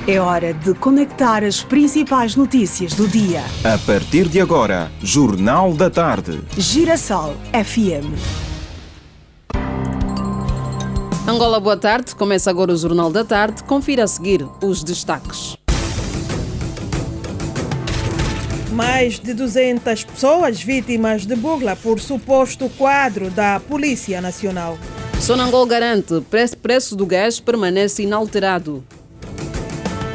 É hora de conectar as principais notícias do dia. A partir de agora, Jornal da Tarde. Girassol FM. Angola, boa tarde. Começa agora o Jornal da Tarde. Confira a seguir os destaques. Mais de 200 pessoas vítimas de burla por suposto quadro da Polícia Nacional. Sonangol garante preço do gás permanece inalterado.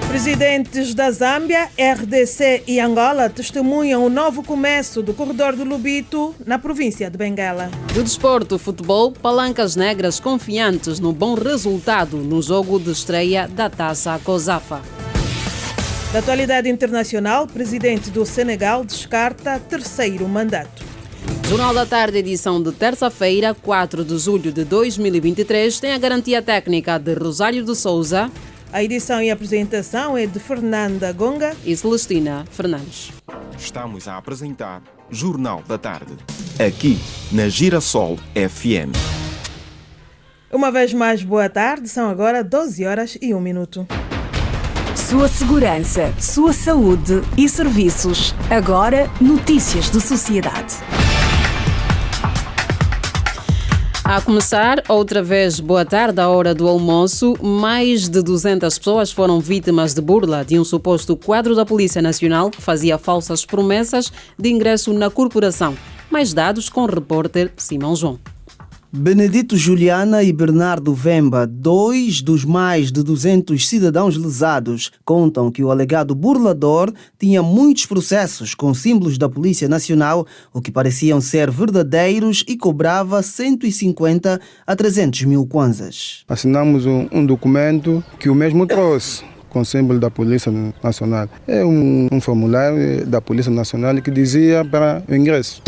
Presidentes da Zâmbia, RDC e Angola testemunham o novo começo do corredor do Lubito na província de Benguela. Do desporto, futebol, palancas negras confiantes no bom resultado no jogo de estreia da Taça COSAFA. Da atualidade internacional, presidente do Senegal descarta terceiro mandato. Jornal da Tarde, edição de terça-feira, 4 de julho de 2023, tem a garantia técnica de Rosário de Souza. A edição e apresentação é de Fernanda Gonga e Celestina Fernandes. Estamos a apresentar Jornal da Tarde, aqui na Girassol FM. Uma vez mais, boa tarde. São agora 12 horas e 1 minuto. Sua segurança, sua saúde e serviços. Agora, notícias de sociedade. A começar, outra vez, boa tarde, à hora do almoço. Mais de 200 pessoas foram vítimas de burla de um suposto quadro da Polícia Nacional que fazia falsas promessas de ingresso na corporação. Mais dados com o repórter Simão João. Benedito Juliana e Bernardo Vemba, dois dos mais de 200 cidadãos lesados, contam que o alegado burlador tinha muitos processos com símbolos da Polícia Nacional, o que pareciam ser verdadeiros, e cobrava 150 a 300 mil kwanzas. Assinamos um documento que o mesmo trouxe com símbolo da Polícia Nacional. É um formulário da Polícia Nacional que dizia para o ingresso.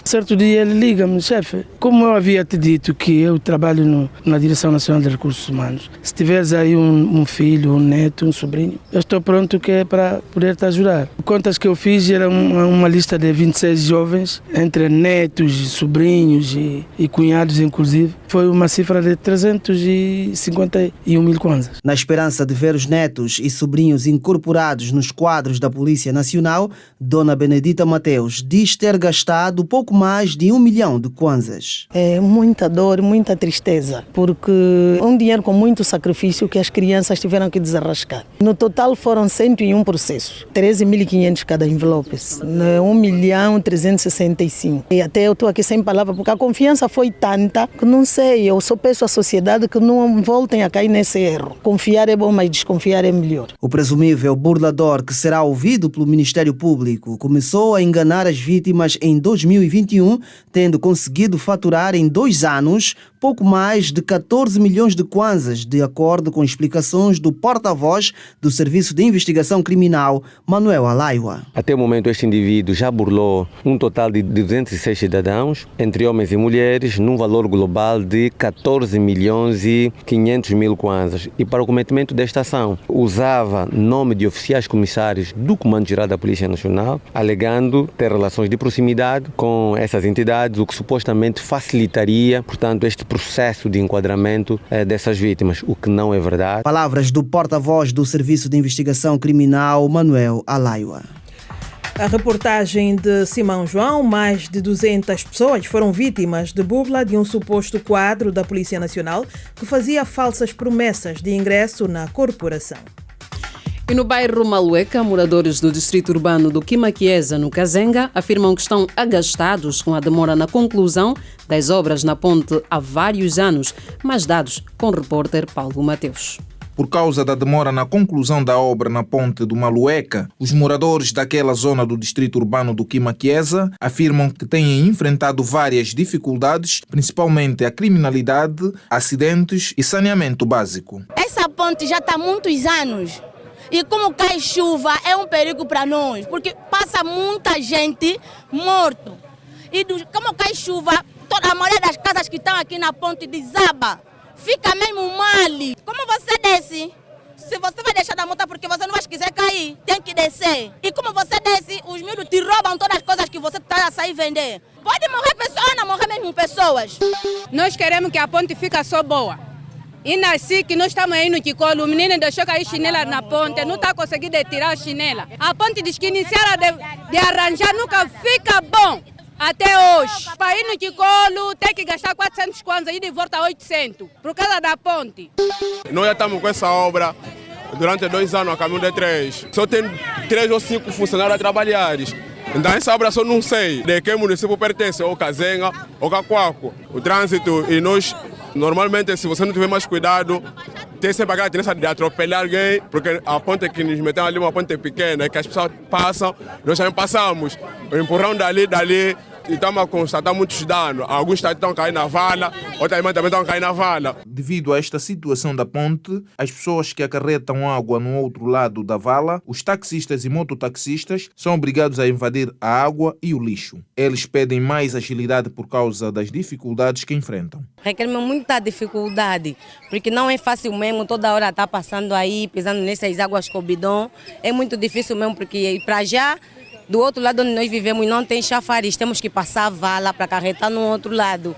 Certo dia ele liga-me, chefe, como eu havia te dito que eu trabalho na Direção Nacional de Recursos Humanos, se tiveres aí um filho, um neto, um sobrinho, eu estou pronto que é para poder te ajudar. Contas que eu fiz era uma lista de 26 jovens, entre netos, sobrinhos e cunhados inclusive. Foi uma cifra de 351 mil kwanzas. Na esperança de ver os netos e sobrinhos incorporados nos quadros da Polícia Nacional, Dona Benedita Mateus diz ter gastado pouco mais de 1 milhão de kwanzas. É muita dor, muita tristeza, porque é um dinheiro com muito sacrifício que as crianças tiveram que desarrascar. No total foram 101 processos, 13.500 cada envelope, 1.365. E até eu estou aqui sem palavras, porque a confiança foi tanta que não sei, eu só peço à sociedade que não voltem a cair nesse erro. Confiar é bom, mas desconfiar é melhor. O presumível burlador, que será ouvido pelo Ministério Público, começou a enganar as vítimas em 2021, tendo conseguido faturar em 2 anos pouco mais de 14 milhões de kwanzas, de acordo com explicações do porta-voz do Serviço de Investigação Criminal, Manuel Alaiwa. Até o momento, este indivíduo já burlou um total de 206 cidadãos, entre homens e mulheres, num valor global de 14 milhões e 500 mil kwanzas. E para o cometimento desta ação, usava nome de oficiais comissários do Comando-Geral da Polícia Nacional, alegando ter relações de proximidade com essas entidades, o que supostamente facilitaria, portanto, este processo de enquadramento dessas vítimas, o que não é verdade. Palavras do porta-voz do Serviço de Investigação Criminal, Manuel Alaiwa. A reportagem de Simão João, mais de 200 pessoas foram vítimas de burla de um suposto quadro da Polícia Nacional que fazia falsas promessas de ingresso na corporação. E no bairro Malueca, moradores do distrito urbano do Quimaquiesa, no Kazenga, afirmam que estão agastados com a demora na conclusão das obras na ponte há vários anos. Mais dados com o repórter Paulo Mateus. Por causa da demora na conclusão da obra na ponte do Malueca, os moradores daquela zona do distrito urbano do Quimaquiesa afirmam que têm enfrentado várias dificuldades, principalmente a criminalidade, acidentes e saneamento básico. Essa ponte já está há muitos anos. E como cai chuva é um perigo para nós, porque passa muita gente morto. E como cai chuva, a maioria das casas que estão aqui na ponte desaba. Fica mesmo mal. Como você desce? Se você vai deixar da moto porque você não vai quiser cair, tem que descer. E como você desce, os miúdos te roubam todas as coisas que você está a sair vender. Pode morrer pessoas, não morrer mesmo pessoas. Nós queremos que a ponte fique só boa. E nasci que nós estamos aí no Quicolo, o menino deixou cair chinela na ponte, não está conseguindo tirar a chinela. A ponte diz que iniciaram de arranjar nunca fica bom até hoje. Para ir no Quicolo tem que gastar 400 kwanza e de volta 800 por causa da ponte. Nós já estamos com essa obra durante 2 anos, a caminho de 3. Só tem 3 ou 5 funcionários a trabalhar. Então essa obra só não sei de que município pertence, ou Kazenga ou Kakuaku. O trânsito e nós, normalmente, se você não tiver mais cuidado, tem sempre aquela tendência de atropelar alguém, porque a ponte que nos metemos ali é uma ponte pequena, que as pessoas passam, nós também passamos. O empurrão dali, e estamos a constatar muitos danos. Alguns estão caindo na vala, outros também estão caindo na vala. Devido a esta situação da ponte, as pessoas que acarretam água no outro lado da vala, os taxistas e mototaxistas, são obrigados a invadir a água e o lixo. Eles pedem mais agilidade por causa das dificuldades que enfrentam. Requer muita dificuldade, porque não é fácil mesmo, toda hora está passando aí, pisando nessas águas com o bidão. É muito difícil mesmo, porque para já, do outro lado onde nós vivemos não tem chafariz, temos que passar a vala para carretar no outro lado.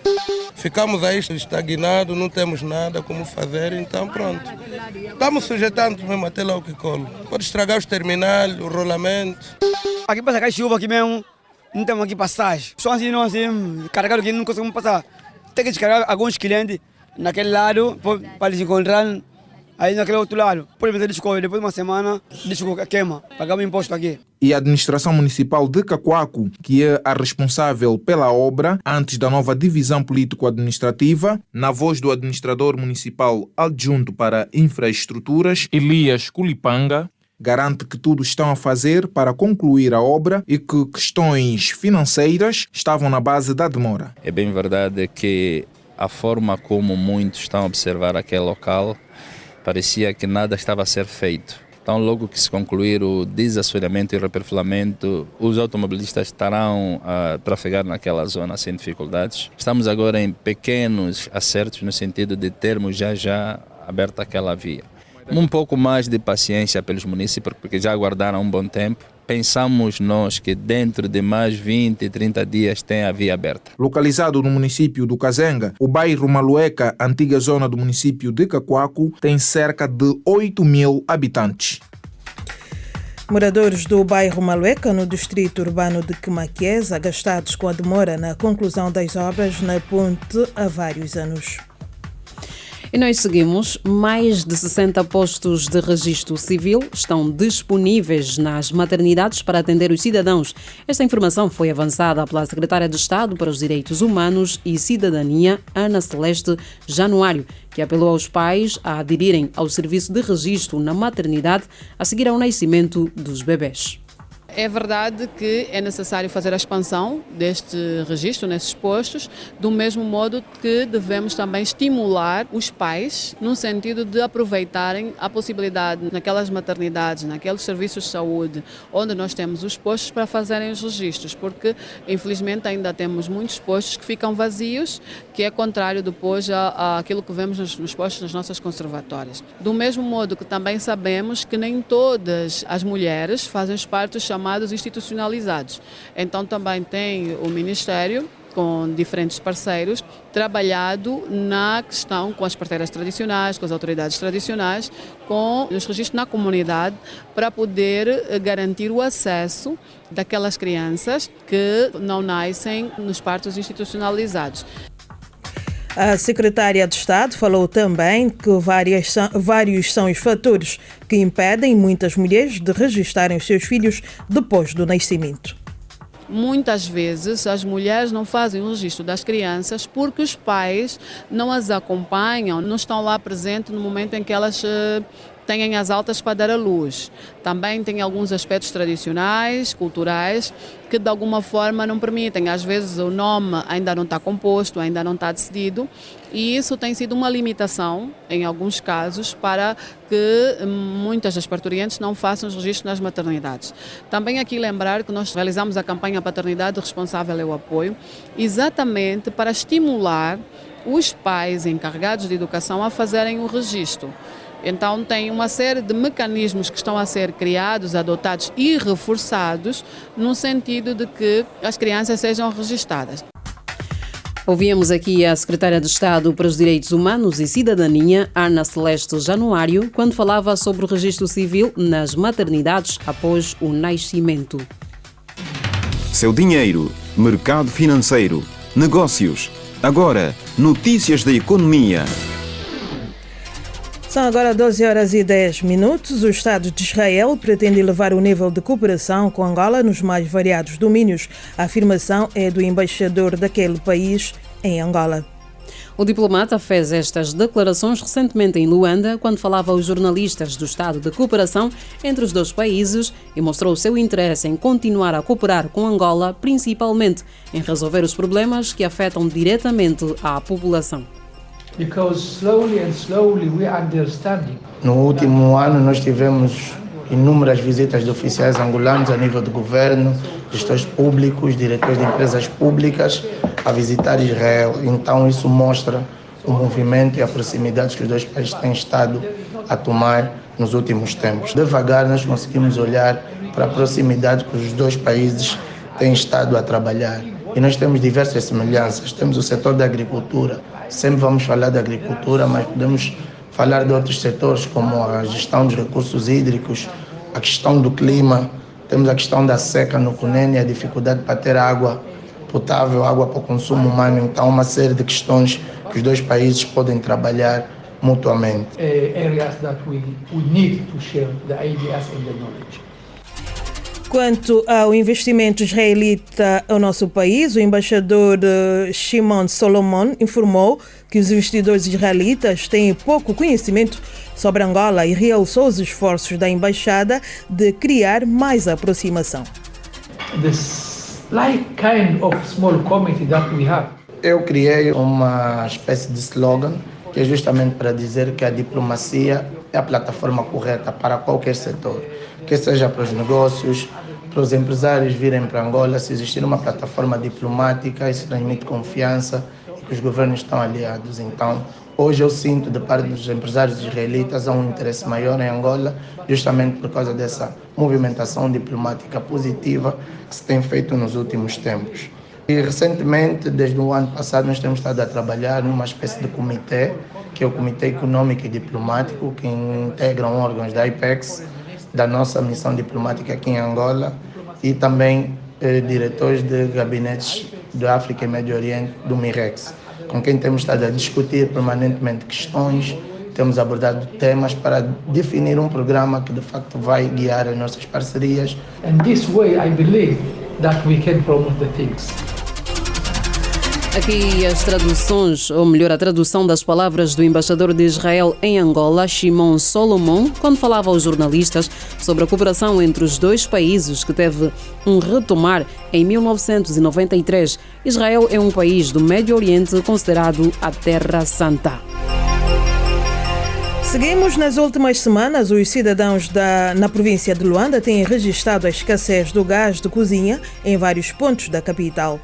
Ficamos aí estagnados, não temos nada como fazer, então pronto. Estamos sujeitando mesmo até lá o Quicolo. Pode estragar os terminais, o rolamento. Aqui passa a chuva aqui mesmo, não temos aqui passagem. Só assim, não assim, carregado aqui não conseguimos passar. Tem que descarregar alguns clientes naquele lado para eles encontrar aí naquele outro lado. Por exemplo, depois de uma semana, queima, pagamos imposto aqui. E a administração municipal de Kakuaku, que é a responsável pela obra, antes da nova divisão político-administrativa, na voz do administrador municipal adjunto para infraestruturas, Elias Kulipanga, garante que tudo estão a fazer para concluir a obra e que questões financeiras estavam na base da demora. É bem verdade que a forma como muitos estão a observar aquele local, parecia que nada estava a ser feito. Então, logo que se concluir o desassoreamento e o reperfilamento, os automobilistas estarão a trafegar naquela zona sem dificuldades. Estamos agora em pequenos acertos no sentido de termos já aberta aquela via. Um pouco mais de paciência pelos municípios, porque já aguardaram um bom tempo. Pensamos nós que dentro de mais 20, 30 dias tem a via aberta. Localizado no município do Kazenga, o bairro Malueca, antiga zona do município de Kakuaku, tem cerca de 8.000 habitantes. Moradores do bairro Malueca, no distrito urbano de Queimaquieza, agastados com a demora na conclusão das obras na ponte há vários anos. E nós seguimos. Mais de 60 postos de registro civil estão disponíveis nas maternidades para atender os cidadãos. Esta informação foi avançada pela Secretária de Estado para os Direitos Humanos e Cidadania, Ana Celeste Januário, que apelou aos pais a aderirem ao serviço de registro na maternidade a seguir ao nascimento dos bebés. É verdade que é necessário fazer a expansão deste registro nesses postos, do mesmo modo que devemos também estimular os pais no sentido de aproveitarem a possibilidade naquelas maternidades, naqueles serviços de saúde onde nós temos os postos para fazerem os registros, porque infelizmente ainda temos muitos postos que ficam vazios, que é contrário depois àquilo que vemos nos postos nas nossas conservatórias. Do mesmo modo que também sabemos que nem todas as mulheres fazem parte dos chamados institucionalizados. Então também tem o Ministério, com diferentes parceiros, trabalhado na questão com as parteiras tradicionais, com as autoridades tradicionais, com os registros na comunidade, para poder garantir o acesso daquelas crianças que não nascem nos partos institucionalizados. A secretária de Estado falou também que vários são os fatores que impedem muitas mulheres de registarem os seus filhos depois do nascimento. Muitas vezes as mulheres não fazem o registro das crianças porque os pais não as acompanham, não estão lá presentes no momento em que elas têm as altas para dar à luz. Também tem alguns aspectos tradicionais, culturais, que de alguma forma não permitem. Às vezes o nome ainda não está composto, ainda não está decidido, e isso tem sido uma limitação, em alguns casos, para que muitas das parturientes não façam os registros nas maternidades. Também aqui lembrar que nós realizamos a campanha Paternidade Responsável é o Apoio, exatamente para estimular os pais encarregados de educação a fazerem o registro. Então tem uma série de mecanismos que estão a ser criados, adotados e reforçados no sentido de que as crianças sejam registadas. Ouvíamos aqui a Secretária de Estado para os Direitos Humanos e Cidadania, Ana Celeste Januário, quando falava sobre o registro civil nas maternidades após o nascimento. Seu dinheiro, mercado financeiro, negócios. Agora, notícias da economia. São agora 12h10. O Estado de Israel pretende elevar o nível de cooperação com Angola nos mais variados domínios. A afirmação é do embaixador daquele país em Angola. O diplomata fez estas declarações recentemente em Luanda, quando falava aos jornalistas do estado de cooperação entre os dois países e mostrou o seu interesse em continuar a cooperar com Angola, principalmente em resolver os problemas que afetam diretamente à população. No último ano nós tivemos inúmeras visitas de oficiais angolanos a nível de governo, gestores públicos, diretores de empresas públicas a visitar Israel. Então isso mostra o movimento e a proximidade que os dois países têm estado a tomar nos últimos tempos. Devagar nós conseguimos olhar para a proximidade que os dois países têm estado a trabalhar. E nós temos diversas semelhanças. Temos o setor da agricultura. Sempre vamos falar da agricultura, mas podemos falar de outros setores como a gestão dos recursos hídricos, a questão do clima, temos a questão da seca no Cunene, a dificuldade para ter água potável, água para o consumo humano. Então, uma série de questões que os dois países podem trabalhar mutuamente. Quanto ao investimento israelita ao nosso país, o embaixador Shimon Solomon informou que os investidores israelitas têm pouco conhecimento sobre Angola e realçou os esforços da embaixada de criar mais aproximação. Eu criei uma espécie de slogan que é justamente para dizer que a diplomacia é a plataforma correta para qualquer setor, que seja para os negócios, para os empresários virem para Angola. Se existir uma plataforma diplomática, isso transmite confiança e que os governos estão aliados. Então, hoje eu sinto, de parte dos empresários israelitas, há um interesse maior em Angola, justamente por causa dessa movimentação diplomática positiva que se tem feito nos últimos tempos. E recentemente, desde o ano passado, nós temos estado a trabalhar numa espécie de comitê, que é o Comitê Econômico e Diplomático, que integram órgãos da IPEX, da nossa missão diplomática aqui em Angola, e também diretores de gabinetes do África e Médio Oriente, do MIREX, com quem temos estado a discutir permanentemente questões, temos abordado temas para definir um programa que de facto vai guiar as nossas parcerias. And this way I believe that we can promote the things. Aqui as traduções, ou melhor, a tradução das palavras do embaixador de Israel em Angola, Shimon Solomon, quando falava aos jornalistas sobre a cooperação entre os dois países que teve um retomar em 1993. Israel é um país do Médio Oriente considerado a Terra Santa. Seguimos. Nas últimas semanas, os cidadãos na província de Luanda têm registrado a escassez do gás de cozinha em vários pontos da capital.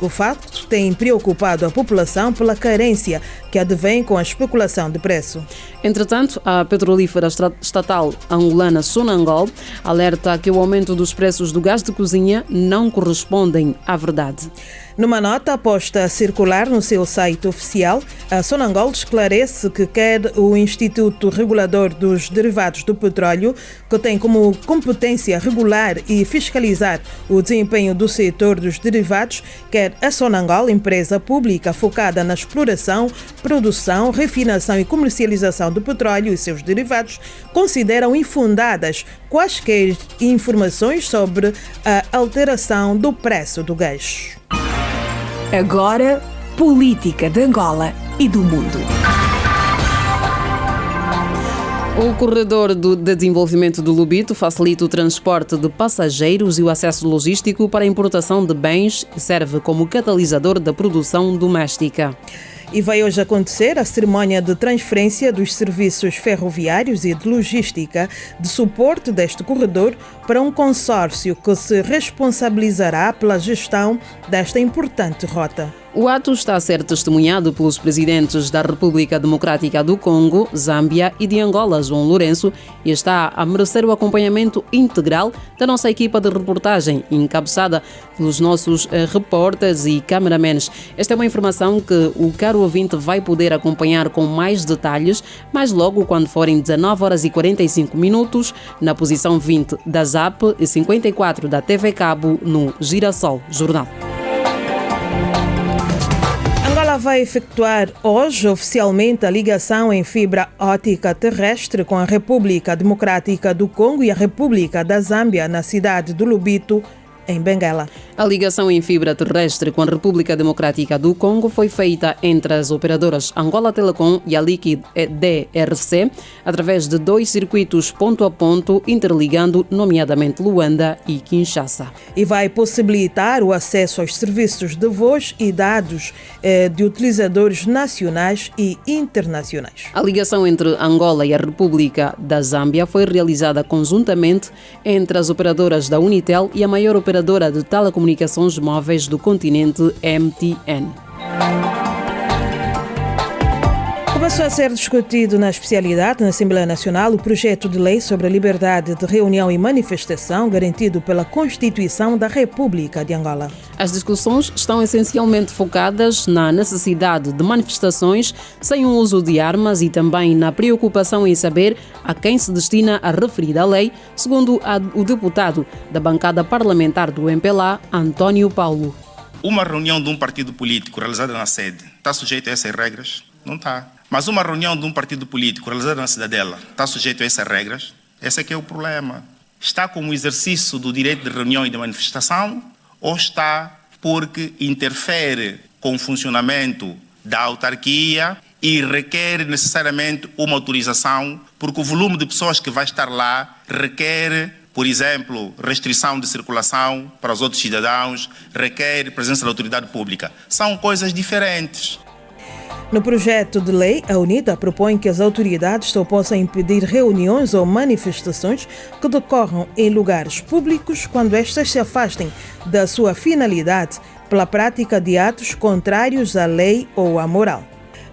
O facto tem preocupado a população pela carência que advém com a especulação de preço. Entretanto, a petrolífera estatal angolana Sonangol alerta que o aumento dos preços do gás de cozinha não correspondem à verdade. Numa nota posta a circular no seu site oficial, a Sonangol esclarece que quer o Instituto Regulador dos Derivados do Petróleo, que tem como competência regular e fiscalizar o desempenho do setor dos derivados, quer a Sonangol, empresa pública focada na exploração, produção, refinação e comercialização do petróleo e seus derivados, consideram infundadas quaisquer informações sobre a alteração do preço do gás. Agora, política de Angola e do mundo. O corredor de desenvolvimento do Lubito facilita o transporte de passageiros e o acesso logístico para a importação de bens e serve como catalisador da produção doméstica. E vai hoje acontecer a cerimónia de transferência dos serviços ferroviários e de logística de suporte deste corredor para um consórcio que se responsabilizará pela gestão desta importante rota. O ato está a ser testemunhado pelos presidentes da República Democrática do Congo, Zâmbia e de Angola, João Lourenço, e está a merecer o acompanhamento integral da nossa equipa de reportagem, encabeçada pelos nossos repórteres e cameramans. Esta é uma informação que o caro ouvinte vai poder acompanhar com mais detalhes, mais logo quando forem 19h45, na posição 20 da ZAP e 54 da TV Cabo, no Girassol Jornal. Angola vai efetuar hoje oficialmente a ligação em fibra óptica terrestre com a República Democrática do Congo e a República da Zâmbia na cidade de Lubito, em Benguela. A ligação em fibra terrestre com a República Democrática do Congo foi feita entre as operadoras Angola Telecom e a Liquid DRC através de 2 circuitos ponto a ponto, interligando nomeadamente Luanda e Kinshasa. E vai possibilitar o acesso aos serviços de voz e dados de utilizadores nacionais e internacionais. A ligação entre Angola e a República da Zâmbia foi realizada conjuntamente entre as operadoras da Unitel e a maior operadora de telecomunicações móveis do continente, MTN. Começou a ser discutido na especialidade na Assembleia Nacional o projeto de lei sobre a liberdade de reunião e manifestação garantido pela Constituição da República de Angola. As discussões estão essencialmente focadas na necessidade de manifestações sem o uso de armas e também na preocupação em saber a quem se destina a referida lei, segundo o deputado da bancada parlamentar do MPLA, António Paulo. Uma reunião de um partido político realizada na sede está sujeita a essas regras? Não está. Mas uma reunião de um partido político realizada na cidadela está sujeito a essas regras? Esse é que é o problema. Está como exercício do direito de reunião e de manifestação ou está porque interfere com o funcionamento da autarquia e requer necessariamente uma autorização porque o volume de pessoas que vai estar lá requer, por exemplo, restrição de circulação para os outros cidadãos, requer presença da autoridade pública. São coisas diferentes. No projeto de lei, a UNITA propõe que as autoridades só possam impedir reuniões ou manifestações que decorram em lugares públicos quando estas se afastem da sua finalidade pela prática de atos contrários à lei ou à moral.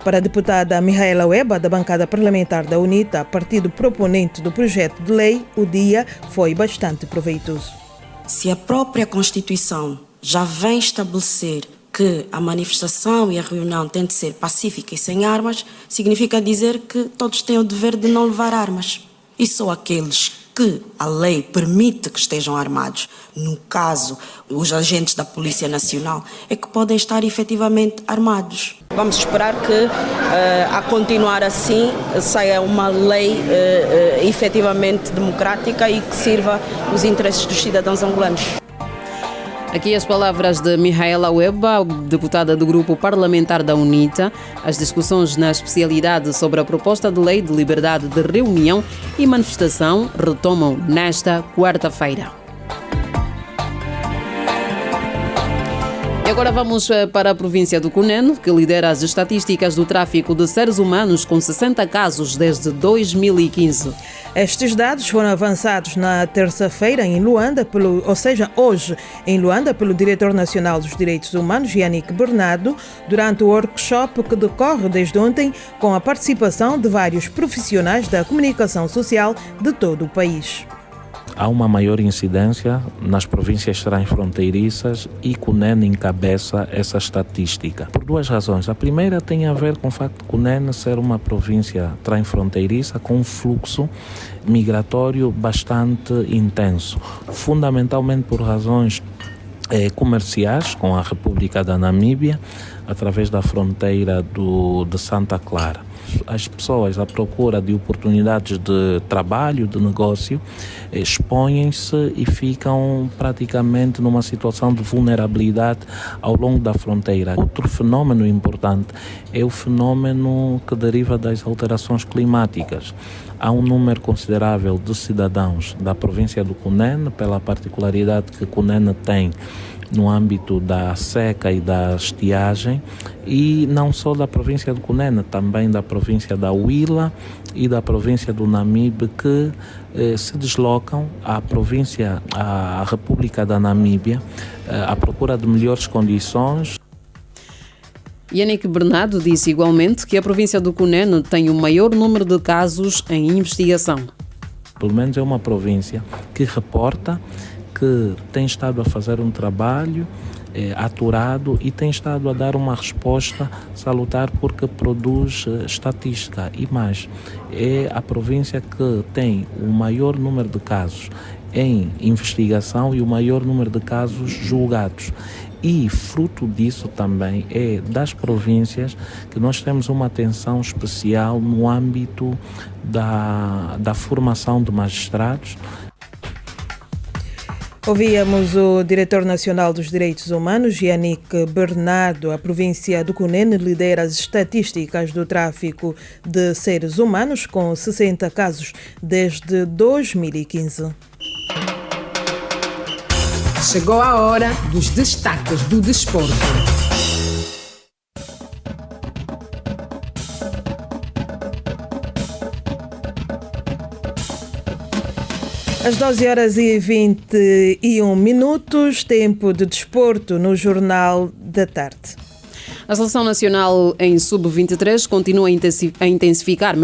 Para a deputada Mihaela Weba, da bancada parlamentar da UNITA, partido proponente do projeto de lei, o dia foi bastante proveitoso. Se a própria Constituição já vem estabelecer que a manifestação e a reunião têm de ser pacífica e sem armas, significa dizer que todos têm o dever de não levar armas. E só aqueles que a lei permite que estejam armados, no caso, os agentes da Polícia Nacional, é que podem estar efetivamente armados. Vamos esperar que, a continuar assim, saia uma lei efetivamente democrática e que sirva os interesses dos cidadãos angolanos. Aqui as palavras de Mihaela Weba, deputada do grupo parlamentar da UNITA. As discussões na especialidade sobre a proposta de lei de liberdade de reunião e manifestação retomam nesta quarta-feira. E agora vamos para a província do Cunene, que lidera as estatísticas do tráfico de seres humanos com 60 casos desde 2015. Estes dados foram avançados na terça-feira em Luanda, hoje em Luanda, pelo Diretor Nacional dos Direitos Humanos, Yannick Bernardo, durante o workshop que decorre desde ontem com a participação de vários profissionais da comunicação social de todo o país. Há uma maior incidência nas províncias transfronteiriças e Cunene encabeça essa estatística. Por duas razões. A primeira tem a ver com o facto de Cunene ser uma província transfronteiriça com um fluxo migratório bastante intenso, fundamentalmente por razões comerciais com a República da Namíbia, através da fronteira de Santa Clara. As pessoas à procura de oportunidades de trabalho, de negócio, expõem-se e ficam praticamente numa situação de vulnerabilidade ao longo da fronteira. Outro fenômeno importante é o fenômeno que deriva das alterações climáticas. Há um número considerável de cidadãos da província do Cunene, pela particularidade que Cunene tem no âmbito da seca e da estiagem, e não só da província do Cunene, também da província da Huila e da província do Namibe, que se deslocam à República da Namíbia à procura de melhores condições. Yannick Bernardo disse igualmente que a província do Cunene tem o maior número de casos em investigação. Pelo menos é uma província que reporta que tem estado a fazer um trabalho aturado e tem estado a dar uma resposta salutar porque produz estatística e mais. É a província que tem o maior número de casos em investigação e o maior número de casos julgados. E fruto disso também é das províncias que nós temos uma atenção especial no âmbito da formação de magistrados. Ouvíamos o diretor nacional dos direitos humanos, Yannick Bernardo. A província do Cunene lidera as estatísticas do tráfico de seres humanos, com 60 casos desde 2015. Chegou a hora dos destaques do desporto. Às 12h21, tempo de desporto no Jornal da Tarde. A Seleção Nacional em Sub-23 continua a intensificar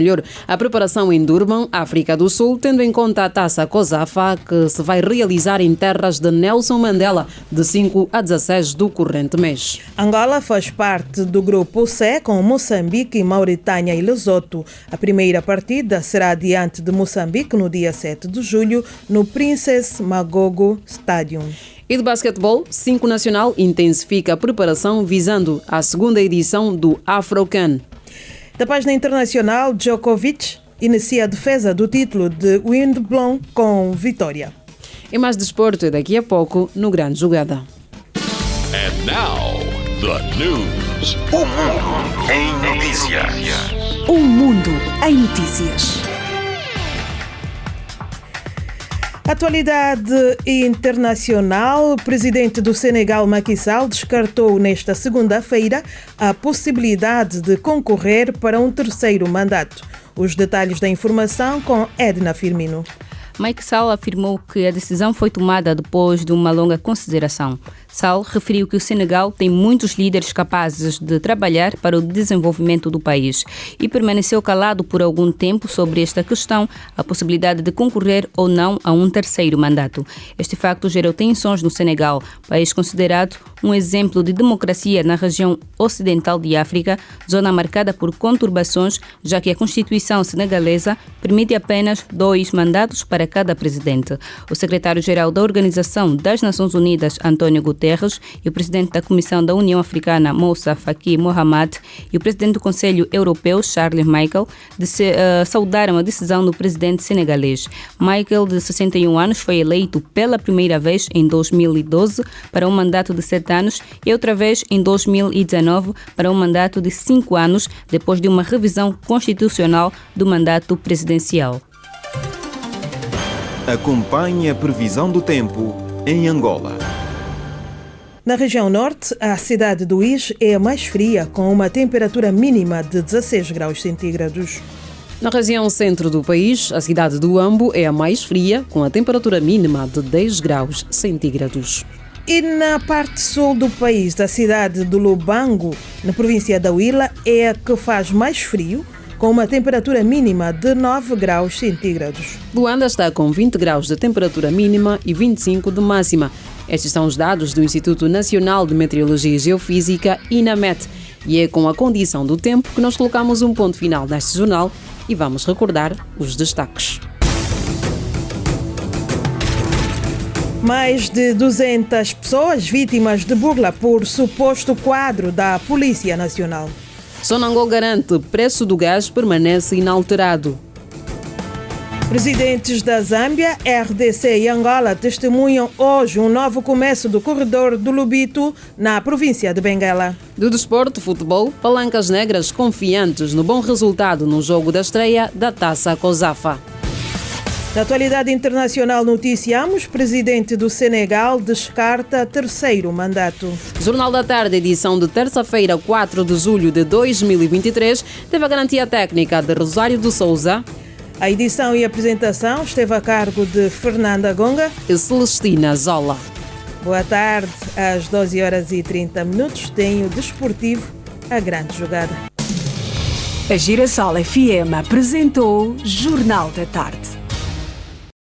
a preparação em Durban, África do Sul, tendo em conta a Taça COSAFA, que se vai realizar em terras de Nelson Mandela, de 5 a 16 do corrente mês. Angola faz parte do grupo C, com Moçambique, Mauritânia e Lesoto. A primeira partida será diante de Moçambique no dia 7 de julho, no Princess Magogo Stadium. E de basquetebol, 5 Nacional intensifica a preparação visando a segunda edição do AfroCan. Da página internacional, Djokovic inicia a defesa do título de Wimbledon com vitória. E mais desporto é daqui a pouco no Grande Jogada. And now, the news. O mundo em notícias. O mundo em notícias. Atualidade internacional. O presidente do Senegal, Macky Sall, descartou nesta segunda-feira a possibilidade de concorrer para um terceiro mandato. Os detalhes da informação com Edna Firmino. Macky Sall afirmou que a decisão foi tomada depois de uma longa consideração. Sall referiu que o Senegal tem muitos líderes capazes de trabalhar para o desenvolvimento do país e permaneceu calado por algum tempo sobre esta questão, a possibilidade de concorrer ou não a um terceiro mandato. Este facto gerou tensões no Senegal, país considerado um exemplo de democracia na região ocidental de África, zona marcada por conturbações, já que a Constituição senegalesa permite apenas 2 mandatos para cada presidente. O secretário-geral da Organização das Nações Unidas, António Guterres, e o presidente da Comissão da União Africana, Moussa Faki Mohamed, e o presidente do Conselho Europeu, Charles Michel, saudaram a decisão do presidente senegalês. Michel, de 61 anos, foi eleito pela primeira vez em 2012 para um mandato de 7 anos e outra vez em 2019 para um mandato de 5 anos, depois de uma revisão constitucional do mandato presidencial. Acompanhe a previsão do tempo em Angola. Na região norte, a cidade do Is é a mais fria, com uma temperatura mínima de 16 graus centígrados. Na região centro do país, a cidade do Ambo é a mais fria, com a temperatura mínima de 10 graus centígrados. E na parte sul do país, a cidade do Lubango, na província da Huila, é a que faz mais frio, com uma temperatura mínima de 9 graus centígrados. Luanda está com 20 graus de temperatura mínima e 25 de máxima. Estes são os dados do Instituto Nacional de Meteorologia e Geofísica, INAMET, e é com a condição do tempo que nós colocamos um ponto final neste jornal e vamos recordar os destaques. Mais de 200 pessoas vítimas de burla por suposto quadro da Polícia Nacional. Sonangol garante preço do gás permanece inalterado. Presidentes da Zâmbia, RDC e Angola testemunham hoje um novo começo do corredor do Lubito na província de Benguela. Do desporto, futebol, palancas negras confiantes no bom resultado no jogo da estreia da Taça COSAFA. Na atualidade internacional noticiamos, presidente do Senegal descarta terceiro mandato. Jornal da Tarde, edição de terça-feira, 4 de julho de 2023, teve a garantia técnica de Rosário de Souza. A edição e apresentação esteve a cargo de Fernanda Gonga e Celestina Zola. Boa tarde, às 12h30 tem o Desportivo a grande jogada. A Girassol FM apresentou Jornal da Tarde.